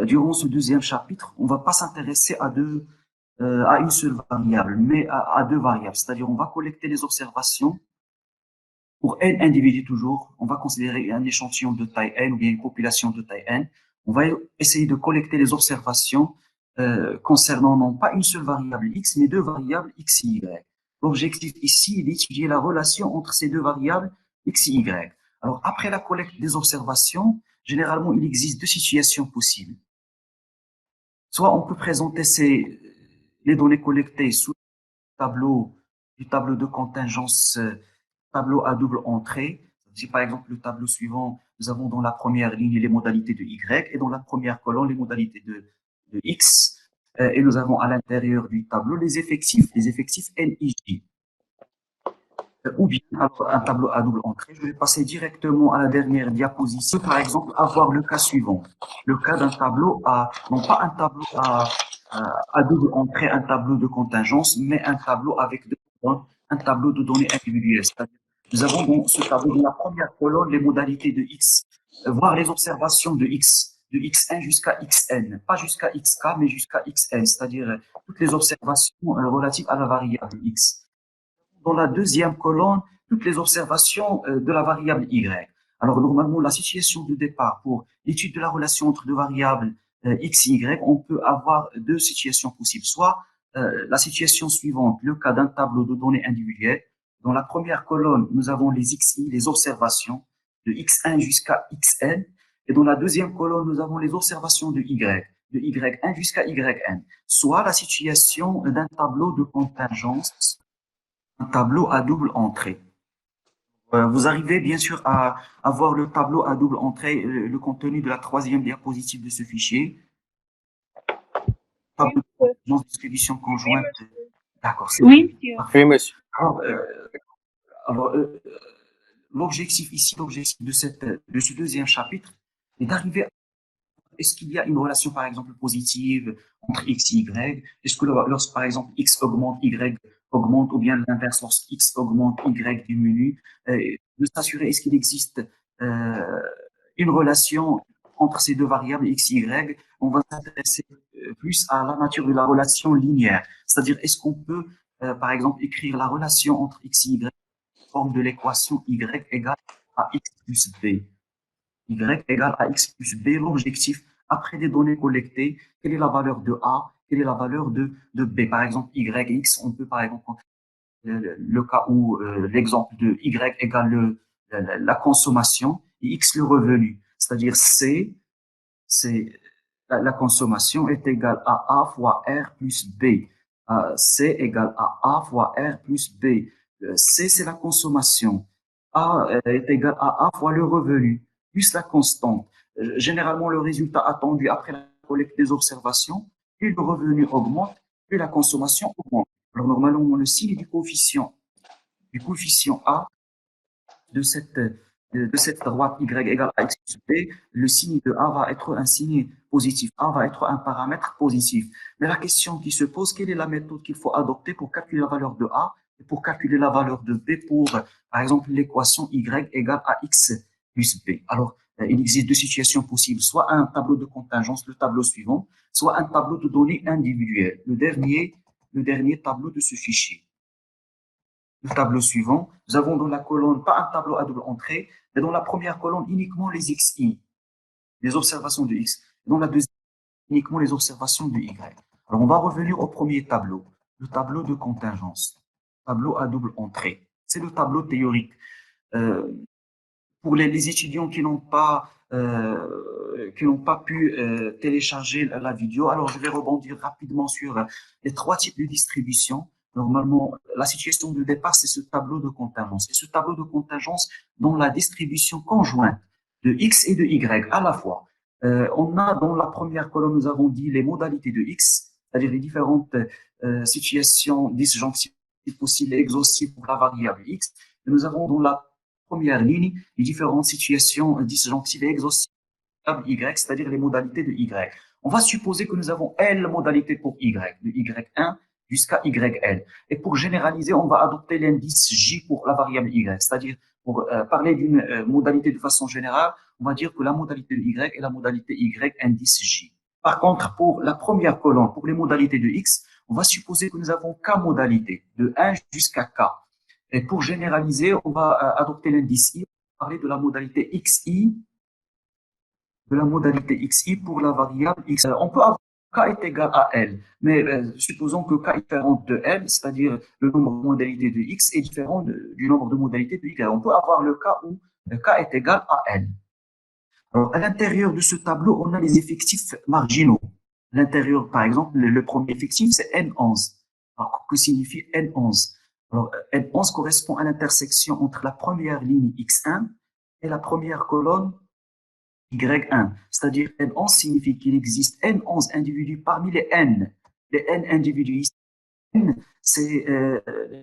durant ce deuxième chapitre, on va pas s'intéresser à une seule variable, mais à deux variables. C'est-à-dire, on va collecter les observations pour n individus toujours. On va considérer un échantillon de taille n ou bien une population de taille n. On va essayer de collecter les observations concernant non pas une seule variable x, mais deux variables x et y. L'objectif ici est d'étudier la relation entre ces deux variables x et y. Alors, après la collecte des observations, généralement, il existe deux situations possibles. Soit on peut présenter les données collectées sous tableau, du tableau de contingence, tableau à double entrée. Si par exemple le tableau suivant, nous avons dans la première ligne les modalités de Y et dans la première colonne les modalités de X. Et nous avons à l'intérieur du tableau les effectifs NIJ. Ou bien alors, un tableau à double entrée. Je vais passer directement à la dernière diapositive. Par exemple, avoir le cas suivant. Le cas d'un tableau non pas un tableau à double entrée, un tableau de contingence, mais un tableau avec deux points, un tableau de données individuelles. C'est-à-dire, nous avons dans ce tableau, dans la première colonne, les modalités de X, voire les observations de Xn jusqu'à Xn. Pas jusqu'à Xk, mais jusqu'à Xn. C'est-à-dire, toutes les observations relatives à la variable X. Dans la deuxième colonne, toutes les observations de la variable y. Alors, normalement, la situation de départ pour l'étude de la relation entre deux variables x et y, on peut avoir deux situations possibles. Soit la situation suivante, le cas d'un tableau de données individuelles. Dans la première colonne, nous avons les xi, les observations de x1 jusqu'à xn. Et dans la deuxième colonne, nous avons les observations de y1 jusqu'à yn. Soit la situation d'un tableau de contingence, un tableau à double entrée. Vous arrivez bien sûr à voir le tableau à double entrée, le contenu de la troisième diapositive de ce fichier. Oui, Tableau monsieur. de distribution conjointe. D'accord, c'est Oui, monsieur. parfait. Oui, monsieur. Alors, l'objectif ici, l'objectif de ce deuxième chapitre est d'arriver à est-ce qu'il y a une relation, par exemple, positive entre X et Y? Est-ce que lorsque, par exemple, X augmente, Y augmente, ou bien l'inverse, lorsque X augmente, Y diminue, de s'assurer est-ce qu'il existe une relation entre ces deux variables X et Y? On va s'intéresser plus à la nature de la relation linéaire. C'est-à-dire, est-ce qu'on peut, par exemple, écrire la relation entre X et Y en forme de l'équation Y égale à X plus B? Y égale à X plus B. L'objectif, après des données collectées, quelle est la valeur de A, quelle est la valeur de B. Par exemple, Y et X, on peut par exemple, le cas où l'exemple de Y égale la consommation et X le revenu. C'est-à-dire c'est la consommation est égale à A fois R plus B. C égale à A fois R plus B. C, c'est la consommation. A est égal à A fois le revenu, plus la constante. Généralement, le résultat attendu après la collecte des observations, plus le revenu augmente, plus la consommation augmente. Alors, normalement, le signe du coefficient A de cette droite y égale à x plus b, le signe de A va être un signe positif. A va être un paramètre positif. Mais la question qui se pose, quelle est la méthode qu'il faut adopter pour calculer la valeur de A et pour calculer la valeur de B pour, par exemple, l'équation y égale à x plus b. Alors, il existe deux situations possibles, soit un tableau de contingence, le tableau suivant, soit un tableau de données individuelles, le dernier tableau de ce fichier. Le tableau suivant, nous avons dans la colonne, pas un tableau à double entrée, mais dans la première colonne uniquement les XI, les observations de X. Dans la deuxième, uniquement les observations de Y. Alors, on va revenir au premier tableau, le tableau de contingence, tableau à double entrée. C'est le tableau théorique. Pour les étudiants qui n'ont pas pu télécharger la vidéo, alors je vais rebondir rapidement sur les trois types de distribution. Normalement, la situation de départ, c'est ce tableau de contingence. Et ce tableau de contingence, dans la distribution conjointe de X et de Y à la fois. On a dans la première colonne, nous avons dit les modalités de X, c'est-à-dire les différentes situations disjonctives possibles et exhaustives pour la variable X. Et nous avons dans la première ligne les différentes situations disjonctives et exhaustives Y, c'est-à-dire les modalités de Y. On va supposer que nous avons L modalités pour Y, de Y1 jusqu'à YL. Et pour généraliser, on va adopter l'indice J pour la variable Y, c'est-à-dire pour parler d'une modalité de façon générale, on va dire que la modalité de Y est la modalité Y indice J. Par contre, pour la première colonne, pour les modalités de x, on va supposer que nous avons k modalités, de 1 jusqu'à k. Et pour généraliser, on va adopter l'indice i, on va parler de la modalité xi, pour la variable x. On peut avoir k est égal à l, mais supposons que k est différent de l, c'est-à-dire le nombre de modalités de x est différent du nombre de modalités de y. On peut avoir le cas où k est égal à l. Alors, à l'intérieur de ce tableau, on a les effectifs marginaux. À l'intérieur, par exemple, le premier effectif, c'est N11. Alors, que signifie N11? Alors, N11 correspond à l'intersection entre la première ligne X1 et la première colonne Y1. C'est-à-dire, N11 signifie qu'il existe N11 individus parmi les N. Les N individus c'est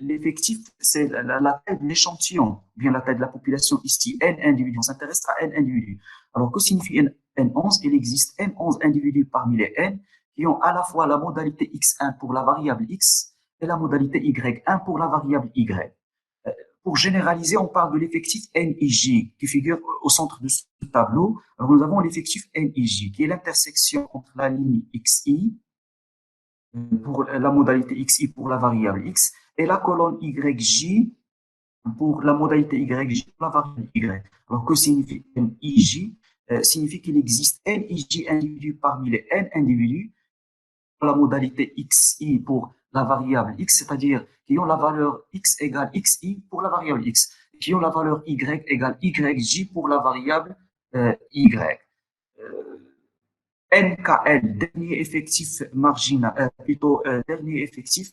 l'effectif, c'est la taille de l'échantillon, bien la taille de la population ici, N individus. On s'intéresse à N individus. Alors, que signifie N11? Il existe N11 individus parmi les N qui ont à la fois la modalité X1 pour la variable X et la modalité Y1 pour la variable Y. Pour généraliser, on parle de l'effectif NIJ qui figure au centre de ce tableau. Alors, nous avons l'effectif NIJ qui est l'intersection entre la ligne XI pour la modalité xi pour la variable x et la colonne yj pour la modalité yj pour la variable y. Alors, que signifie nij? Signifie qu'il existe nij individus parmi les n individus pour la modalité xi pour la variable x, c'est-à-dire qui ont la valeur x égale xi pour la variable x, qui ont la valeur y égale yj pour la variable y. NKL, dernier effectif marginal, plutôt dernier effectif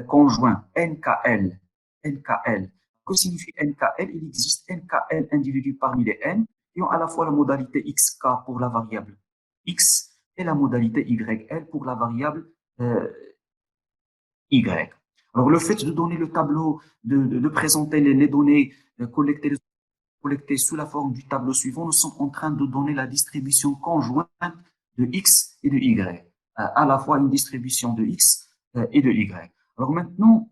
conjoint, NKL. NKL. Que signifie NKL? Il existe NKL individus parmi les N qui ont à la fois la modalité XK pour la variable X et la modalité YL pour la variable Y. Alors, le fait de donner le tableau, de présenter les données collectées sous la forme du tableau suivant, nous sommes en train de donner la distribution conjointe de x et de y, à la fois une distribution de x et de y. Alors maintenant,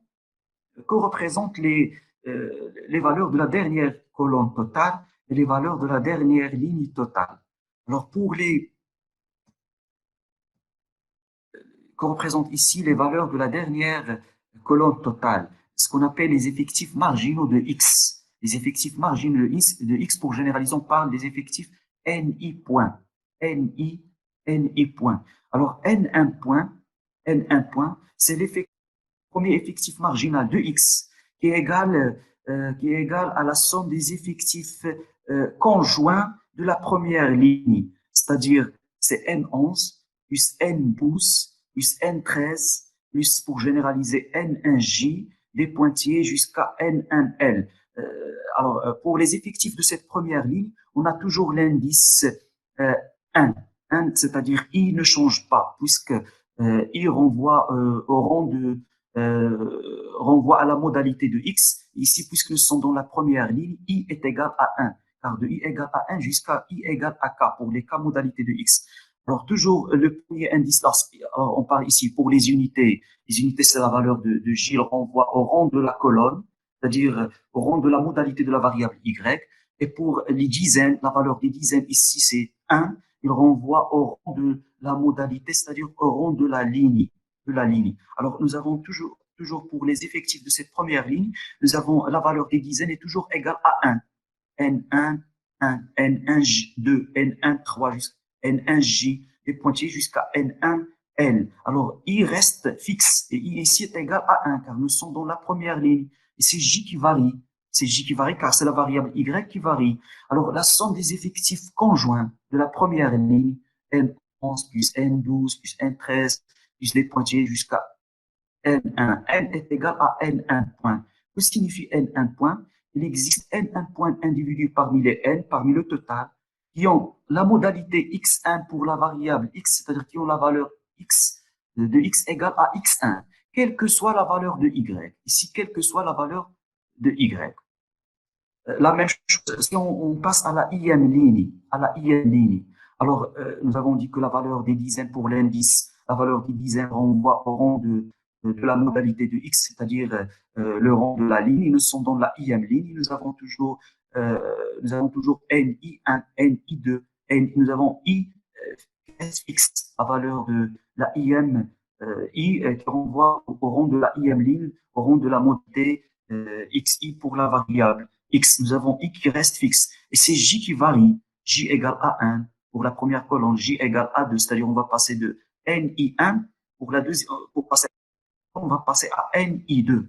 que représentent les valeurs de la dernière colonne totale et les valeurs de la dernière ligne totale? Alors pour les que représentent ici les valeurs de la dernière colonne totale, ce qu'on appelle les effectifs marginaux de x. Les effectifs marginaux de x, pour généraliser, on parle des effectifs NI points. NI points. Alors, N1 point, c'est premier effectif marginal de x qui est égal à la somme des effectifs conjoints de la première ligne, c'est-à-dire c'est N11 plus N12 plus N13 plus, pour généraliser, N1J des pointillés jusqu'à N1L. Alors, pour les effectifs de cette première ligne, on a toujours l'indice 1, c'est-à-dire I ne change pas, puisque I renvoie au rang renvoie à la modalité de x. Ici, puisque nous sommes dans la première ligne, i est égal à 1, car de i égale à 1 jusqu'à i égale à k pour les k modalités de x. Alors, toujours le premier indice, alors on parle ici pour les unités. Les unités, c'est la valeur de j, il renvoie au rang de la colonne, c'est-à-dire au rang de la modalité de la variable y. Et pour les dizaines, la valeur des dizaines ici, c'est 1. Il renvoie au rang de la modalité, c'est-à-dire au rang de la ligne. Alors, nous avons toujours pour les effectifs de cette première ligne, nous avons la valeur des dizaines est toujours égale à 1. N1, 1, N1, 2, N1, 3, N1, J, des pointillés jusqu'à N1, L. Alors, I reste fixe et I ici est égal à 1 car nous sommes dans la première ligne. Et c'est J qui varie. C'est J qui varie car c'est la variable Y qui varie. Alors, la somme des effectifs conjoints de la première ligne, N11 plus N12 plus N13 plus les pointillés jusqu'à N1. N est égal à N1 point. Que signifie N1 point? Il existe N1 point individus parmi les N, parmi le total, qui ont la modalité X1 pour la variable X, c'est-à-dire qui ont la valeur X de X égale à X1, quelle que soit la valeur de Y. Ici, quelle que soit la valeur de Y. La même chose, si on passe à la IM ligne, alors nous avons dit que la valeur des dizaines pour l'indice, la valeur des dizaines renvoie au rang de la modalité de x, c'est-à-dire le rang de la ligne. Nous sommes dans la IM ligne, nous avons toujours NI1, NI2, nous avons I reste fixe, la valeur de la IM I qui renvoie au rang de la IM ligne, au rang de la modalité XI pour la variable X. Nous avons I qui reste fixe. Et c'est J qui varie. J égale A1 pour la première colonne, J égale A2, c'est-à-dire on va passer de NI1 pour la deuxième, pour passer, on va passer à NI2.